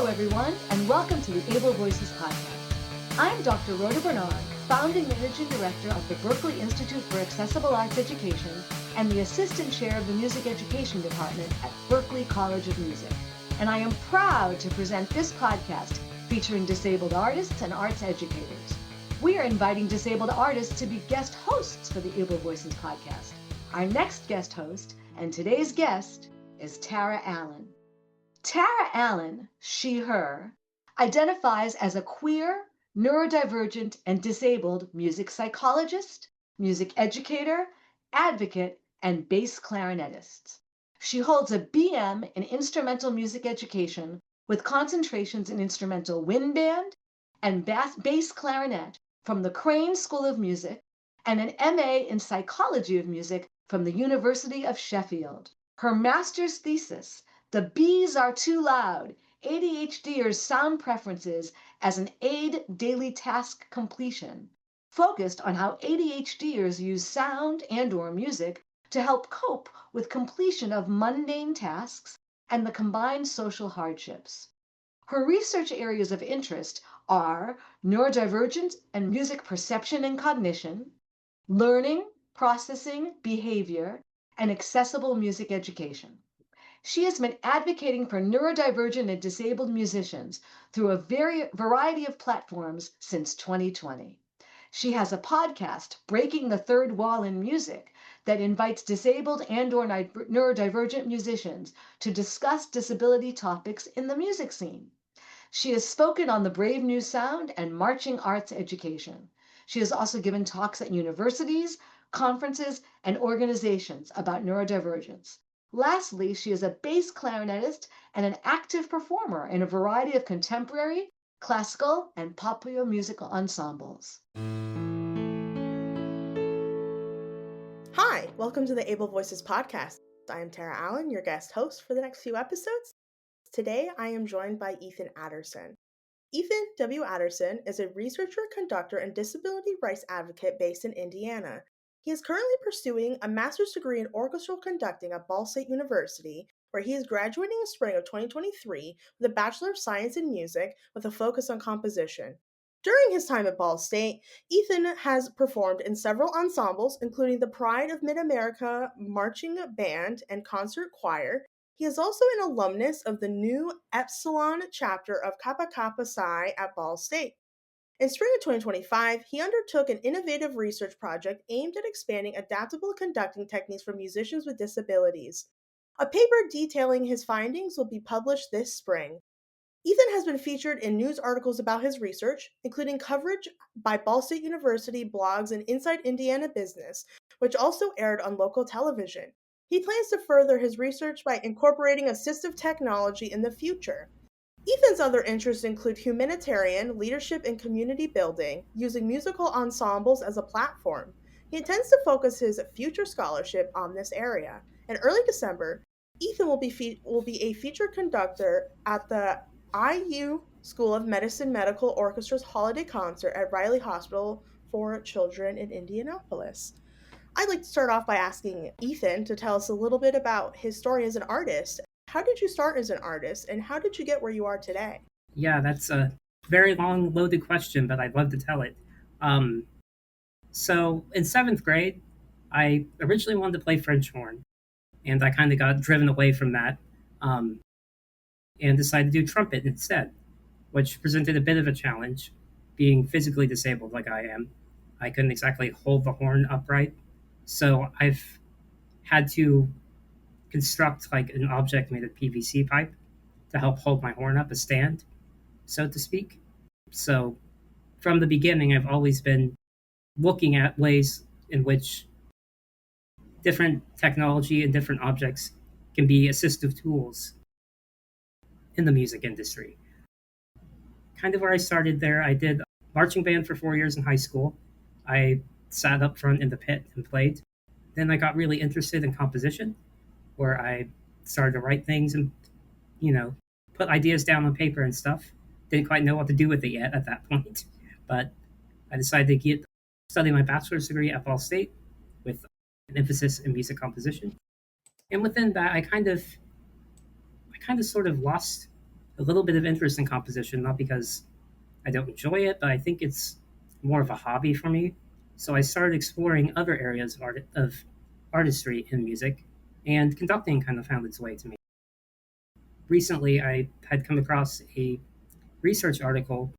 Hello, everyone, and welcome to the Able Voices podcast. I'm Dr. Rhoda Bernard, founding managing director of the Berkeley Institute for Accessible Arts Education and the assistant chair of the Music Education Department at Berkeley College of Music. And I am proud to present this podcast featuring disabled artists and arts educators. We are inviting disabled artists to be guest hosts for the Able Voices podcast. Our next guest host and today's guest is Tara Allen. Tara Allen, she, her, identifies as a queer, neurodivergent, and disabled music psychologist, music educator, advocate, and bass clarinetist. She holds a BM in instrumental music education with concentrations in instrumental wind band and bass clarinet from the Crane School of Music and an MA in psychology of music from the University of Sheffield. Her master's thesis, "The Bees Are Too Loud, ADHD'ers Sound Preferences as an Aid Daily Task Completion," focused on how ADHDers use sound and/or music to help cope with completion of mundane tasks and the combined social hardships. Her research areas of interest are neurodivergent and music perception and cognition, learning, processing, behavior, and accessible music education. She has been advocating for neurodivergent and disabled musicians through a variety of platforms since 2020. She has a podcast, Breaking the Third Wall in Music, that invites disabled and/or neurodivergent musicians to discuss disability topics in the music scene. She has spoken on the Brave New Sound and marching arts education. She has also given talks at universities, conferences, and organizations about neurodivergence. Lastly, she is a bass clarinetist and an active performer in a variety of contemporary, classical, and popular musical ensembles. Hi, welcome to the Able Voices podcast. I am Tara Allen, your guest host for the next few episodes. Today, I am joined by Ethan Atterson. Ethan W. Atterson is a researcher, conductor, and disability rights advocate based in Indiana. He is currently pursuing a master's degree in orchestral conducting at Ball State University, where he is graduating in spring of 2023 with a Bachelor of Science in Music with a focus on composition. During his time at Ball State, Ethan has performed in several ensembles, including the Pride of Mid-America Marching Band and Concert Choir. He is also an alumnus of the new Epsilon chapter of Kappa Kappa Psi at Ball State. In spring of 2025, he undertook an innovative research project aimed at expanding adaptable conducting techniques for musicians with disabilities. A paper detailing his findings will be published this spring. Ethan has been featured in news articles about his research, including coverage by Ball State University blogs and Inside Indiana Business, which also aired on local television. He plans to further his research by incorporating assistive technology in the future. Ethan's other interests include humanitarian, leadership, and community building, using musical ensembles as a platform. He intends to focus his future scholarship on this area. In early December, Ethan will be a featured conductor at the IU School of Medicine Medical Orchestra's holiday concert at Riley Hospital for Children in Indianapolis. I'd like to start off by asking Ethan to tell us a little bit about his story as an artist. How did you start as an artist, and how did you get where you are today? Yeah, that's a very long, loaded question, but I'd love to tell it. So in 7th grade, I originally wanted to play French horn, and I kind of got driven away from that and decided to do trumpet instead, which presented a bit of a challenge, being physically disabled like I am. I couldn't exactly hold the horn upright, so I've had to construct like an object made of PVC pipe to help hold my horn up, a stand, so to speak. So from the beginning, I've always been looking at ways in which different technology and different objects can be assistive tools in the music industry. Kind of where I started there, I did marching band for 4 years in high school. I sat up front in the pit and played. Then I got really interested in composition, where I started to write things and, put ideas down on paper and stuff. Didn't quite know what to do with it yet at that point, but I decided to study my bachelor's degree at Ball State with an emphasis in music composition. And within that, I kind of sort of lost a little bit of interest in composition, not because I don't enjoy it, but I think it's more of a hobby for me. So I started exploring other areas of artistry in music, and conducting kind of found its way to me. Recently, I had come across a research article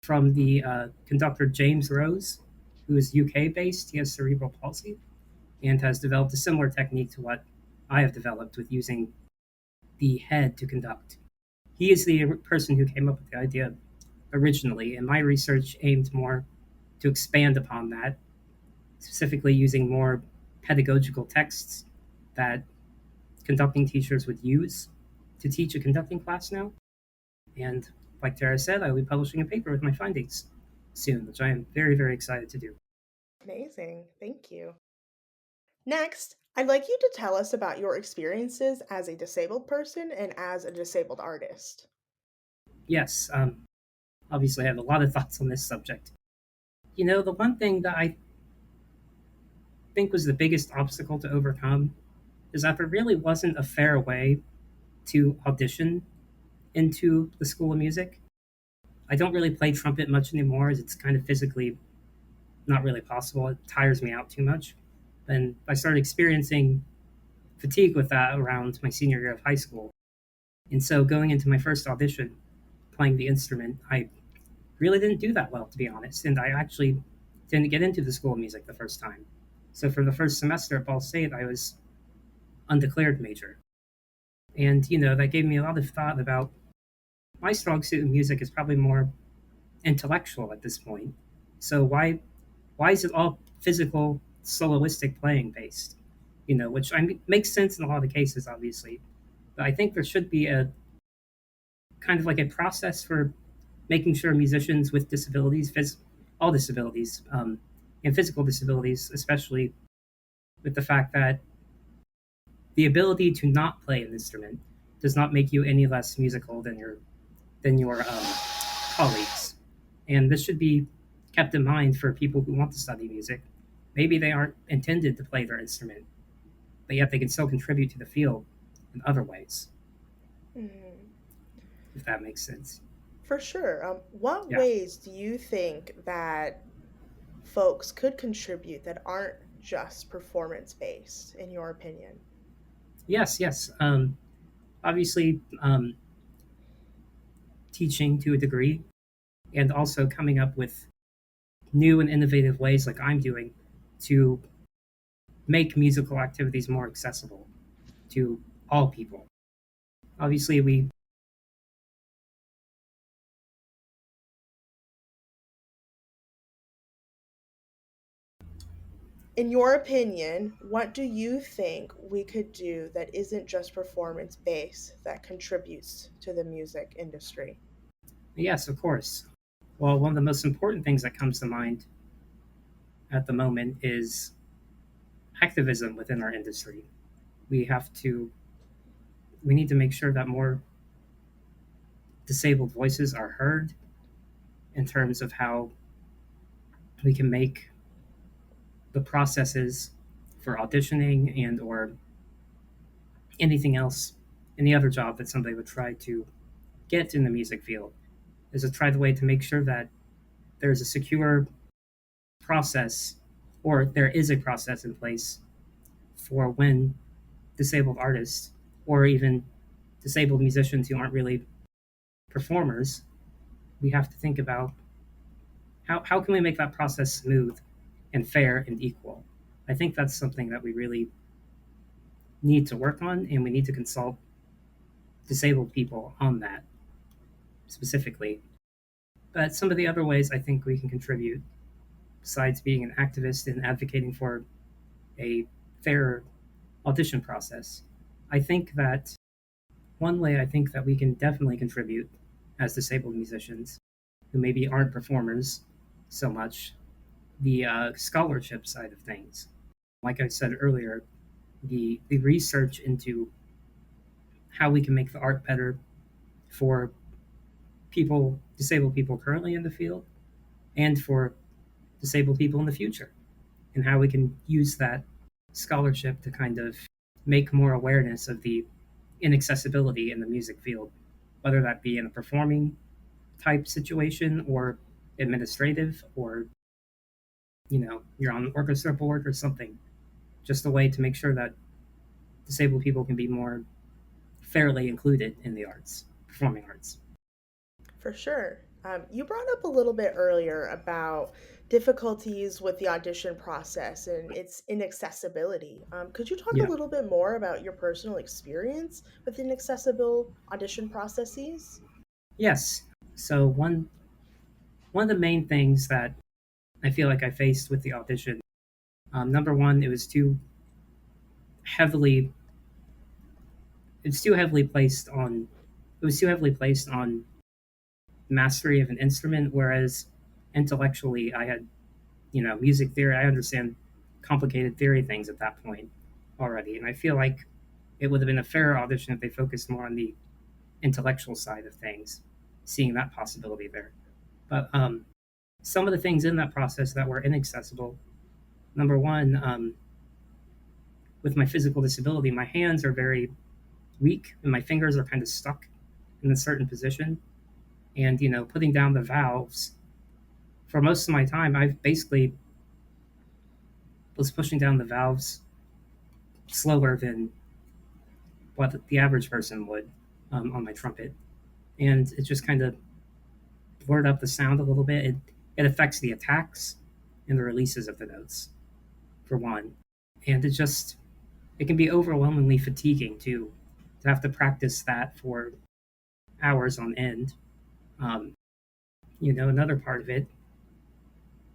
from the conductor James Rose, who is UK based. He has cerebral palsy and has developed a similar technique to what I have developed with using the head to conduct. He is the person who came up with the idea originally, and my research aimed more to expand upon that, specifically using more pedagogical texts that conducting teachers would use to teach a conducting class now. And like Tara said, I will be publishing a paper with my findings soon, which I am very, very excited to do. Amazing. Thank you. Next, I'd like you to tell us about your experiences as a disabled person and as a disabled artist. Yes, obviously, I have a lot of thoughts on this subject. The one thing that I think was the biggest obstacle to overcome is that there really wasn't a fair way to audition into the School of Music. I don't really play trumpet much anymore, as it's kind of physically not really possible. It tires me out too much. And I started experiencing fatigue with that around my senior year of high school. And so going into my first audition, playing the instrument, I really didn't do that well, to be honest. And I actually didn't get into the School of Music the first time. So for the first semester at Ball State, I was undeclared major. And, that gave me a lot of thought about my strong suit in music is probably more intellectual at this point. So why is it all physical, soloistic playing based? Which makes sense in a lot of cases, obviously. But I think there should be a kind of like a process for making sure musicians with disabilities, all disabilities, and physical disabilities, especially with the fact that the ability to not play an instrument does not make you any less musical than your colleagues. And this should be kept in mind for people who want to study music. Maybe they aren't intended to play their instrument, but yet they can still contribute to the field in other ways, if that makes sense. For sure. What Yeah. ways do you think that folks could contribute that aren't just performance based, in your opinion? Yes. Obviously, teaching to a degree, and also coming up with new and innovative ways, like I'm doing, to make musical activities more accessible to all people. Obviously, In your opinion, what do you think we could do that isn't just performance based that contributes to the music industry? yes, of course. Well, one of the most important things that comes to mind at the moment is activism within our industry. We have to, we need to make sure that more disabled voices are heard in terms of how we can make the processes for auditioning and or anything else, any other job that somebody would try to get in the music field, is to try the way to make sure that there's a secure process, or there is a process in place for when disabled artists or even disabled musicians who aren't really performers, we have to think about how can we make that process smooth and fair and equal. I think that's something that we really need to work on, and we need to consult disabled people on that specifically. But some of the other ways I think we can contribute, besides being an activist and advocating for a fair audition process, I think that one way I think that we can definitely contribute as disabled musicians who maybe aren't performers so much, the scholarship side of things. Like I said earlier, the research into how we can make the art better for disabled people currently in the field, and for disabled people in the future, and how we can use that scholarship to kind of make more awareness of the inaccessibility in the music field whether that be in a performing type situation or administrative, or you're on an orchestra board or something. Just a way to make sure that disabled people can be more fairly included in the arts, performing arts. For sure. You brought up a little bit earlier about difficulties with the audition process and its inaccessibility. Could you talk a Yeah. little bit more about your personal experience with inaccessible audition processes? Yes. So one of the main things that I feel like I faced with the audition, number one, heavily it was too heavily placed on mastery of an instrument, whereas intellectually I had, music theory. I understand complicated theory things at that point already, and I feel like it would have been a fairer audition if they focused more on the intellectual side of things, seeing that possibility there. But some of the things in that process that were inaccessible. Number one, with my physical disability, my hands are very weak and my fingers are kind of stuck in a certain position. And, putting down the valves for most of my time, I basically was pushing down the valves slower than what the average person would on my trumpet. And it just kind of blurred up the sound a little bit. It affects the attacks and the releases of the notes, for one. And it can be overwhelmingly fatiguing too, to have to practice that for hours on end. Um, Another part of it,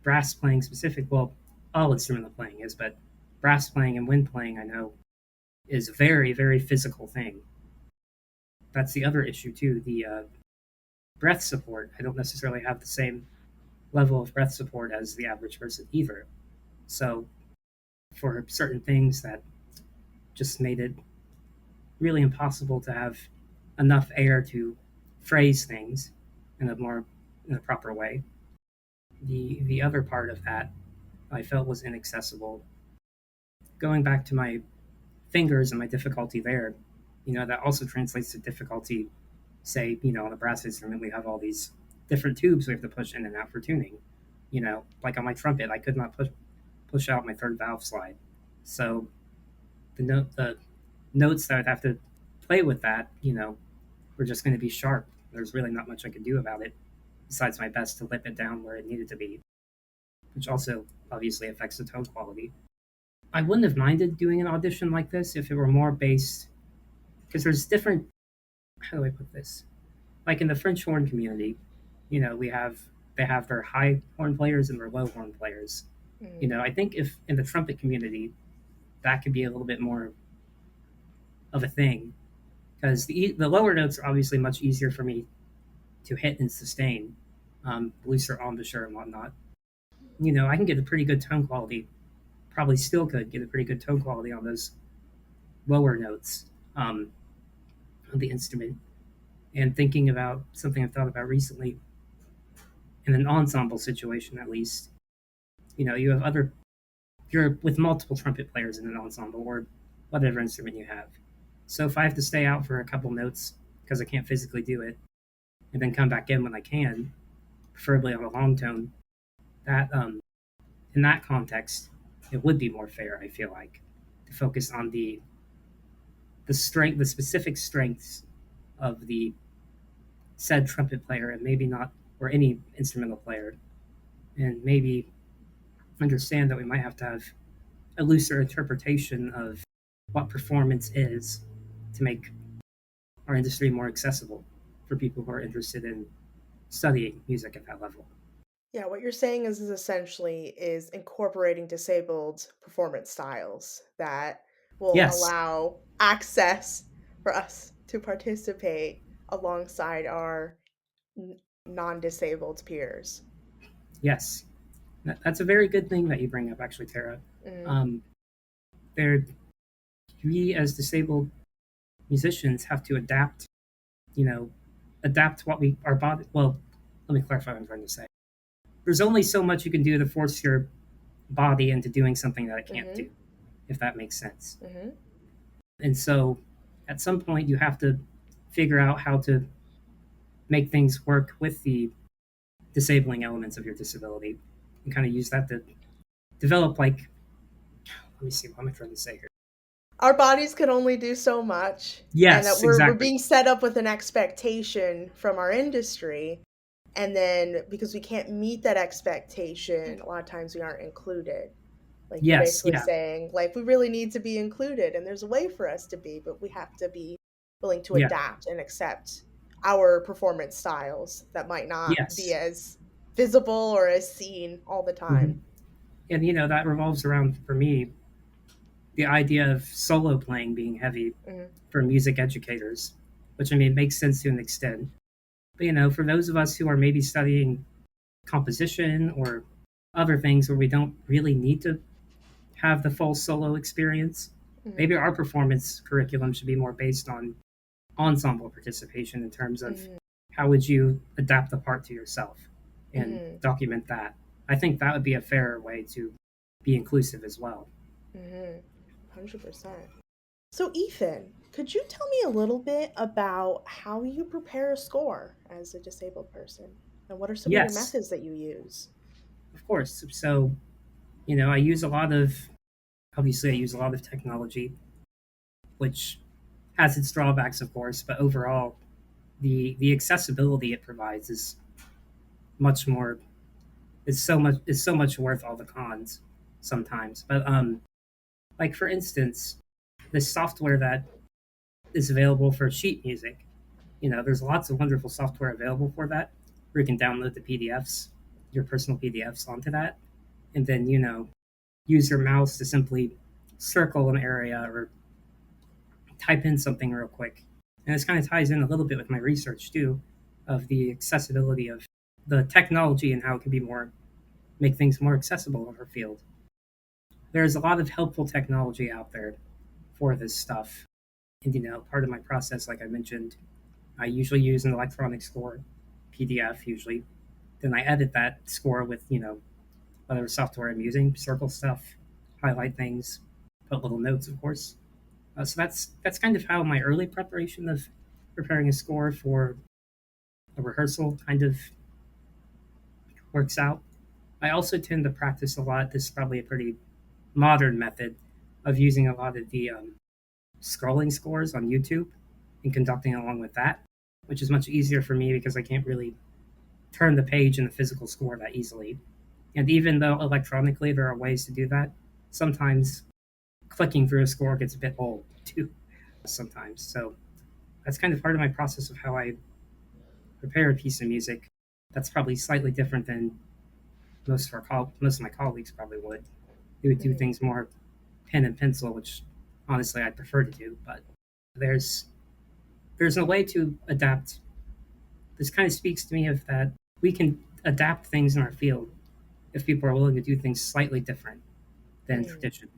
brass playing specific, well, all instrumental playing is, but brass playing and wind playing, I know, is a very, very physical thing. That's the other issue too. The breath support. I don't necessarily have the same level of breath support as the average person either. So for certain things, that just made it really impossible to have enough air to phrase things in a proper way. The other part of that I felt was inaccessible. Going back to my fingers and my difficulty there, that also translates to difficulty. Say, on a brass instrument, we have all these different tubes we have to push in and out for tuning. Like on my trumpet, I could not push out my third valve slide. So the notes that I'd have to play with that, were just going to be sharp. There's really not much I could do about it besides my best to lip it down where it needed to be, which also obviously affects the tone quality. I wouldn't have minded doing an audition like this if it were more based, because there's different, how do I put this? Like in the French horn community, they have their high horn players and their low horn players. Mm. I think if in the trumpet community, that could be a little bit more of a thing, because the lower notes are obviously much easier for me to hit and sustain, looser embouchure and whatnot. I can get a pretty good tone quality, probably still could get a pretty good tone quality on those lower notes on the instrument. And thinking about something I've thought about recently, in an ensemble situation at least, you have you're with multiple trumpet players in an ensemble or whatever instrument you have. So if I have to stay out for a couple notes because I can't physically do it, and then come back in when I can, preferably on a long tone, that in that context, it would be more fair. I feel like to focus on the specific strengths of the said trumpet player, and maybe not, or any instrumental player, and maybe understand that we might have to have a looser interpretation of what performance is to make our industry more accessible for people who are interested in studying music at that level. Yeah, what you're saying is essentially is incorporating disabled performance styles that will Yes, allow access for us to participate alongside our non-disabled peers. yes. That's a very good thing that you bring up, actually, Tara. Mm. Um, there, we as disabled musicians have to adapt, adapt what our body. Well, let me clarify what I'm trying to say. There's only so much you can do to force your body into doing something that it can't Mm-hmm. do, if that makes sense. Mm-hmm. And so, at some point, you have to figure out how to make things work with the disabling elements of your disability and kind of use that to develop, like, let me see, what am I trying to say here? Our bodies can only do so much, and that Yes, we're exactly. being set up with an expectation from our industry, and then because we can't meet that expectation, a lot of times we aren't included. Like you're Yes, basically yeah. saying, like, we really need to be included, and there's a way for us to be, but we have to be willing to Yeah. adapt and accept our performance styles that might not be Yes. as visible or as seen all the Hmm. time. And that revolves around, for me, the idea of solo playing being heavy Mhm, for music educators, which, I mean, makes sense to an extent. But for those of us who are maybe studying composition or other things where we don't really need to have the full solo experience, mhm, maybe our performance curriculum should be more based on ensemble participation in terms of mhm, how would you adapt the part to yourself and mhm, document that. I think that would be a fairer way to be inclusive as well. mhm. 100%. So, Ethan, could you tell me a little bit about how you prepare a score as a disabled person? And what are some of your Yes, methods that you use? of course. So, I use a lot of, obviously, I use a lot of technology, which has its drawbacks, of course, but overall, the accessibility it provides is much more, is so much worth all the cons sometimes. But like, for instance, the software that is available for sheet music, there's lots of wonderful software available for that, where you can download the PDFs, your personal PDFs onto that, and then use your mouse to simply circle an area or type in something real quick. And this kind of ties in a little bit with my research too, of the accessibility of the technology and how it can be more, make things more accessible in our field. There's a lot of helpful technology out there for this stuff. And part of my process, like I mentioned, I usually use an electronic score, PDF usually. Then I edit that score with, whatever software I'm using, circle stuff, highlight things, put little notes, of course. So that's kind of how my early preparation of preparing a score for a rehearsal kind of works out. I also tend to practice a lot. This is probably a pretty modern method of using a lot of the scrolling scores on YouTube and conducting along with that, which is much easier for me because I can't really turn the page in a physical score that easily. And even though electronically there are ways to do that, sometimes clicking through a score gets a bit old too, sometimes. So that's kind of part of my process of how I prepare a piece of music. That's probably slightly different than most of my colleagues probably would. They would do Mhm, things more pen and pencil, which honestly I prefer to do. But there's there's a way to adapt. This kind of speaks to me of that we can adapt things in our field if people are willing to do things slightly different than mhm. tradition.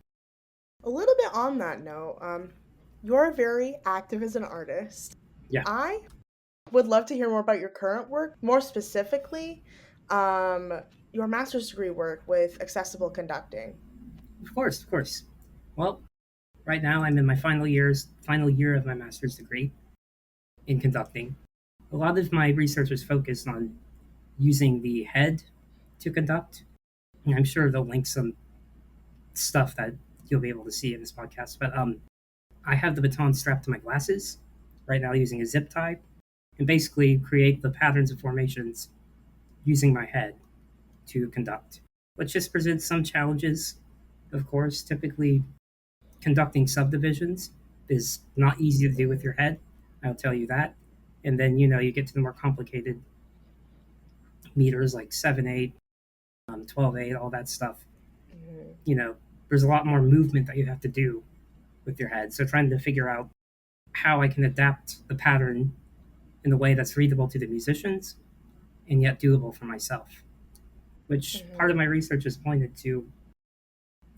A little bit on that note, you're very active as an artist. Yeah, I would love to hear more about your current work, more specifically, um, your master's degree work with accessible conducting. of course, of course. Well, right now I'm in my final year of my master's degree in conducting. A lot of my research is focused on using the head to conduct. And I'm sure they'll link some stuff that you'll be able to see in this podcast. But I have the baton strapped to my glasses right now using a zip tie and basically create the patterns and formations using my head to conduct, which just presents some challenges, of course. Typically, conducting subdivisions is not easy to do with Mhm, your head. I'll tell you that. And then, you get to the more complicated meters like 7/8, 12/8, all that stuff. mhm, You know, there's a lot more movement that you have to do with your head. So trying to figure out how I can adapt the pattern in a way that's readable to the musicians and yet doable for myself, which part of mhm, my research has pointed to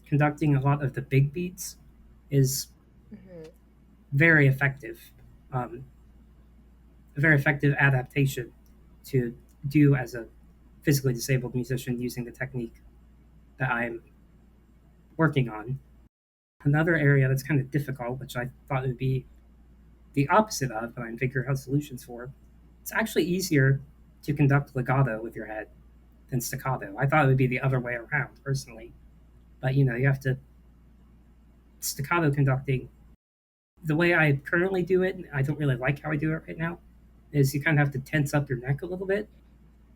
conducting a lot of the big beats is mhm, very effective, um, a very effective adaptation to do as a physically disabled musician using the technique that I'm working on. Another area that's kind of difficult, which I thought would be the opposite of, but I'm figuring out solutions for, It's actually easier to conduct legato with your head than staccato. I thought it would be the other way around, personally. But, you have to, staccato conducting, the way I currently do it, I don't really like how I do it right now, is you kind of have to tense up your neck a little bit,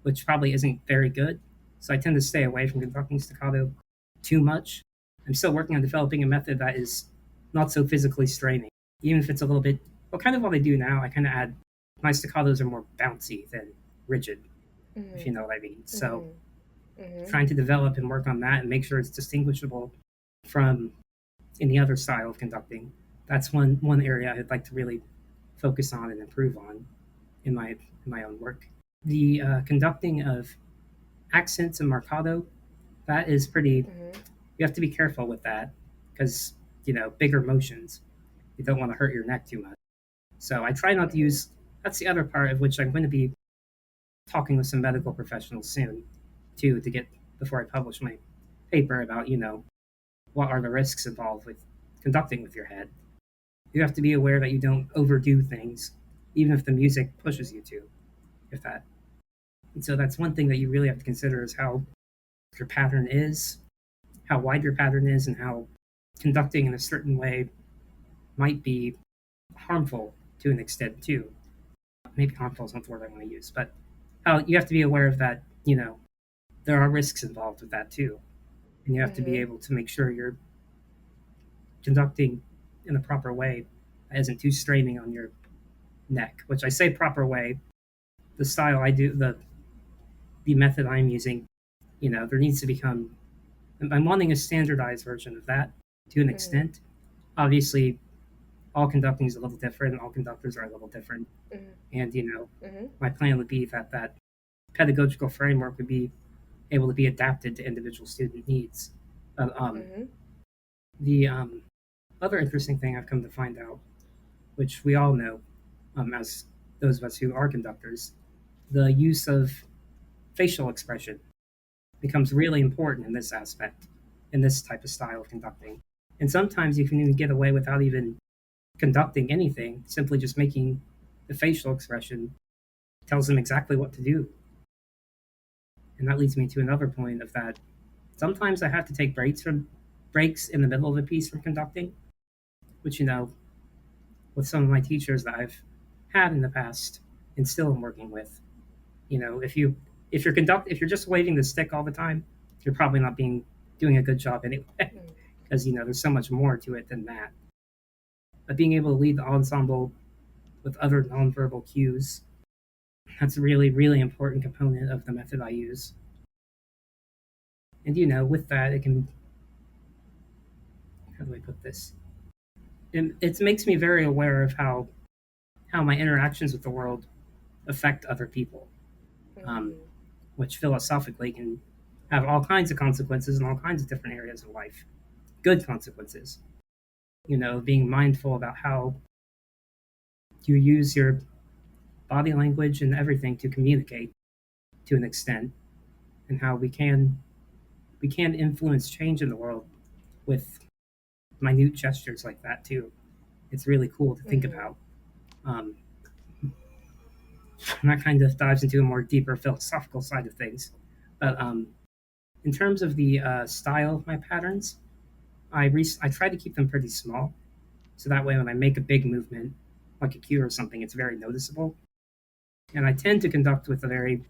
which probably isn't very good. So I tend to stay away from conducting staccato too much. I'm still working on developing a method that is not so physically straining, even if it's a little bit. Well, kind of what I do now, I kind of add my staccatos are more bouncy than rigid, if you know what I mean. So trying to develop and work on that and make sure it's distinguishable from any other style of conducting. That's one area I'd like to really focus on and improve on in my own work. The conducting of accents and marcato, that is pretty. You have to be careful with that because bigger motions. You don't want to hurt your neck too much. So I try not to use. That's the other part of which I'm going to be talking with some medical professionals soon, too, to get before I publish my paper about what are the risks involved with conducting with your head. You have to be aware that you don't overdo things, even if the music pushes you to. If that, and so that's one thing that you really have to consider is how your pattern is, how wide your pattern is, and how conducting in a certain way might be harmful to an extent too. Maybe harmful is not the word I want to use, but how you have to be aware of that. There are risks involved with that too, and you have to be able to make sure you're conducting in a proper way that isn't too straining on your neck. Which I say proper way, the style I do, the method I'm using, there needs to become. I'm wanting a standardized version of that to an extent. Obviously, all conducting is a little different, and all conductors are a little different. And my plan would be that pedagogical framework would be able to be adapted to individual student needs. The other interesting thing I've come to find out, which we all know, as those of us who are conductors, the use of facial expression becomes really important in this aspect, in this type of style of conducting. And sometimes you can even get away without even conducting anything, simply just making the facial expression tells them exactly what to do. And that leads me to another point of that. Sometimes I have to take breaks in the middle of a piece from conducting, which with some of my teachers that I've had in the past and still am working with, if you're just waving the stick all the time, you're probably not doing a good job anyway, because there's so much more to it than that. But being able to lead the ensemble with other nonverbal cues, that's a really, really important component of the method I use. And with that, it can. How do I put this? It makes me very aware of how my interactions with the world affect other people, which philosophically can have all kinds of consequences in all kinds of different areas of life. Good consequences. Being mindful about how you use your body language and everything to communicate to an extent, and how we can influence change in the world with minute gestures like that too. It's really cool to think about. And that kind of dives into a more deeper philosophical side of things. But in terms of the style of my patterns, I try to keep them pretty small, so that way when I make a big movement, like a cue or something, it's very noticeable. And I tend to conduct with which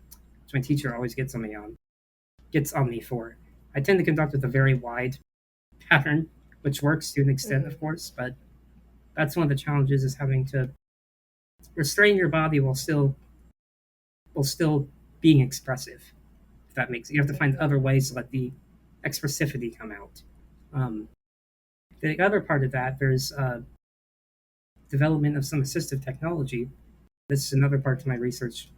my teacher always gets on me for. I tend to conduct with a very wide pattern, which works to an extent, of course, but that's one of the challenges is having to restrain your body while still being expressive. If that makes you have to find other ways to let the expressivity come out. The other part of that, there's development of some assistive technology. This is another part to my research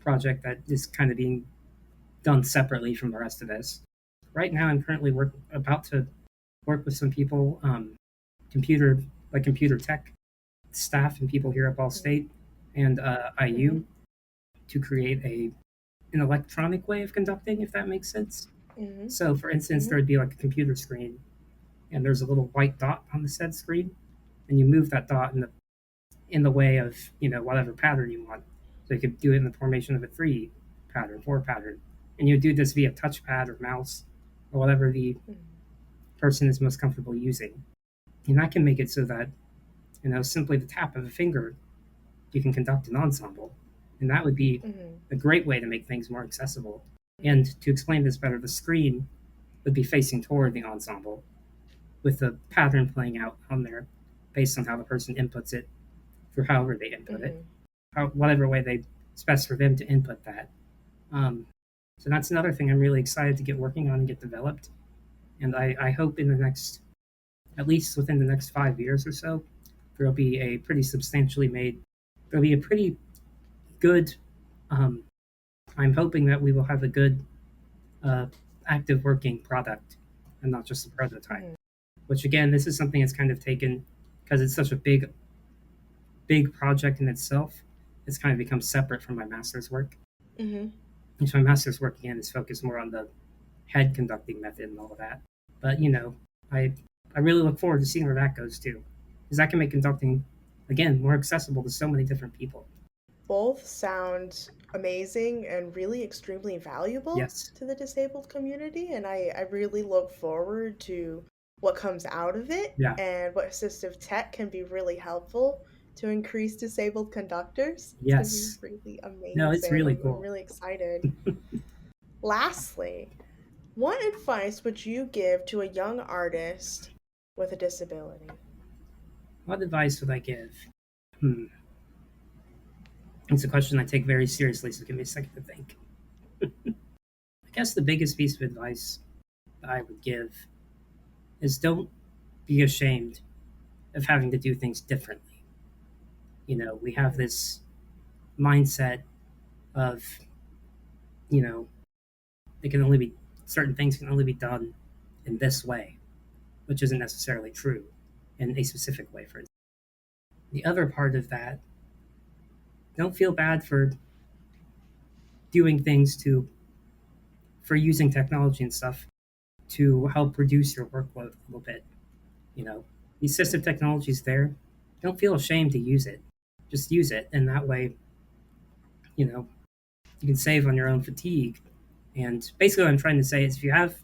project that is kind of being done separately from the rest of this. Right now, I'm currently about to work with some people, computer tech staff and people here at Ball State and IU to create an electronic way of conducting, if that makes sense. So, for instance, there would be like a computer screen, and there's a little white dot on the said screen, and you move that dot in the way of whatever pattern you want. So you could do it in the formation of a 3 pattern, 4 pattern. And you do this via touchpad or mouse or whatever the person is most comfortable using. And that can make it so that, simply the tap of a finger, you can conduct an ensemble. And that would be a great way to make things more accessible. And to explain this better, the screen would be facing toward the ensemble with the pattern playing out on there based on how the person inputs it through however they input it, whatever way they it's best for them to input that. So that's another thing I'm really excited to get working on and get developed. And I hope in the next, at least within the next 5 years or so, there'll be a pretty substantially made, there'll be a pretty good, I'm hoping that we will have a good active working product and not just a prototype. Which again, this is something that's kind of taken, because it's such a big project in itself, it's kind of become separate from my master's work. And so my master's work again is focused more on the head conducting method and all of that. But I really look forward to seeing where that goes too, because that can make conducting again more accessible to so many different people. Both sound amazing and really extremely valuable Yes. to the disabled community, and I really look forward to what comes out of it and what assistive tech can be really helpful to increase disabled conductors. Yes. It's going to be really amazing. No, it's really cool. I'm really excited. Lastly, what advice would you give to a young artist with a disability? What advice would I give? It's a question I take very seriously, so give me a second to think. I guess the biggest piece of advice that I would give is don't be ashamed of having to do things differently. We have this mindset of, certain things can only be done in this way, which isn't necessarily true in a specific way, for instance. The other part of that, don't feel bad for doing things for using technology and stuff to help reduce your workload a little bit. The assistive technology is there. Don't feel ashamed to use it. Just use it, and that way, you can save on your own fatigue. And basically, what I'm trying to say is, if you have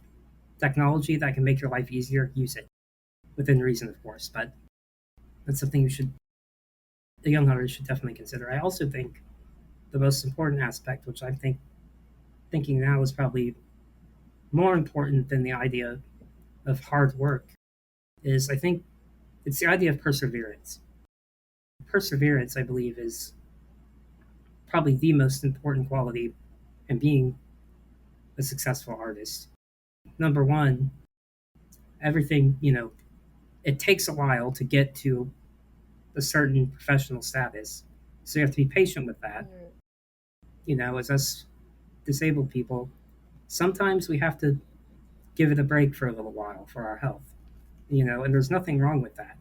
technology that can make your life easier, use it within reason, of course. But that's something the young artist should definitely consider. I also think the most important aspect, which I'm thinking now is probably more important than the idea of hard work, is I think it's the idea of perseverance. Perseverance, I believe, is probably the most important quality in being a successful artist. Number one, everything, it takes a while to get to a certain professional status. So you have to be patient with that. As us disabled people, sometimes we have to give it a break for a little while for our health, and there's nothing wrong with that.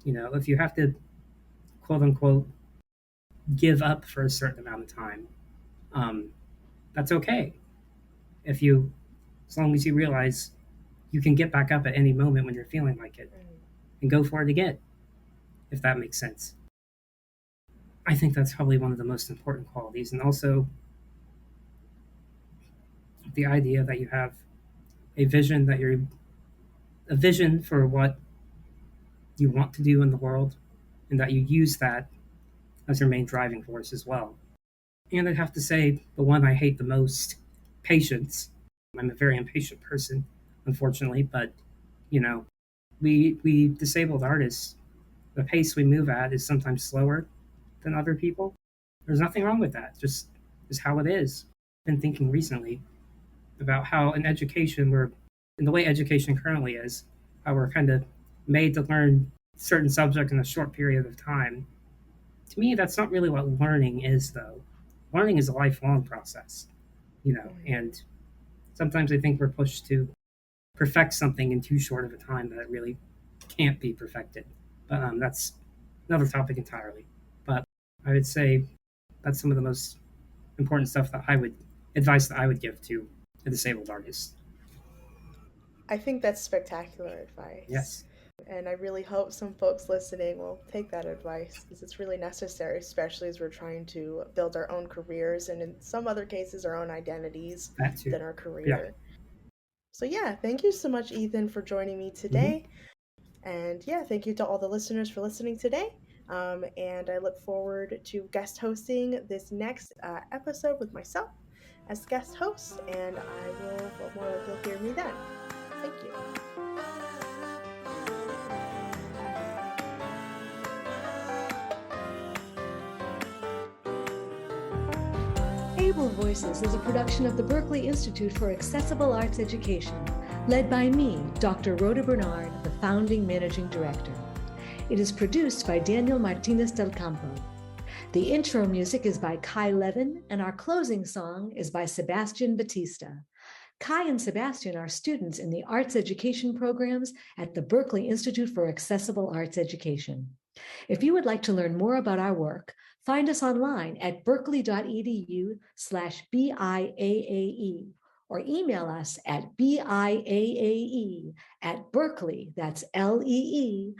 If you have to, quote unquote, give up for a certain amount of time, that's okay. As long as you realize you can get back up at any moment when you're feeling like it and go for it again, if that makes sense. I think that's probably one of the most important qualities. And also the idea that you have a vision for what you want to do in the world, and that you use that as your main driving force as well. And I'd have to say, the one I hate the most, patience. I'm a very impatient person, unfortunately, but we disabled artists, the pace we move at is sometimes slower than other people. There's nothing wrong with that. Just is how it is. I've been thinking recently about how in the way education currently is, how we're kind of made to learn certain subjects in a short period of time. To me, that's not really what learning is, though. Learning is a lifelong process, and sometimes I think we're pushed to perfect something in too short of a time that it really can't be perfected. But that's another topic entirely. But I would say that's some of the most important stuff advice that I would give to a disabled artist. I think that's spectacular advice. Yes. And I really hope some folks listening will take that advice because it's really necessary, especially as we're trying to build our own careers and in some other cases, our own identities That too. within our Yeah. career. So, yeah, thank you so much, Ethan, for joining me Mhm. today. And yeah, thank you to all the listeners for listening today. And I look forward to guest hosting this next episode with myself as guest host, and you'll hear me then. Thank you. Able Voices is a production of the Berklee Institute for Accessible Arts Education, led by me, Dr. Rhoda Bernard, the founding managing director. It is produced by Daniel Martinez del Campo. The intro music is by Kai Levin, and our closing song is by Sebastian Batista. Kai and Sebastian are students in the arts education programs at the Berklee Institute for Accessible Arts Education. If you would like to learn more about our work, find us online at berkeley.edu/BIAAE or email us at BIAAE@berkeley, that's LEE.edu.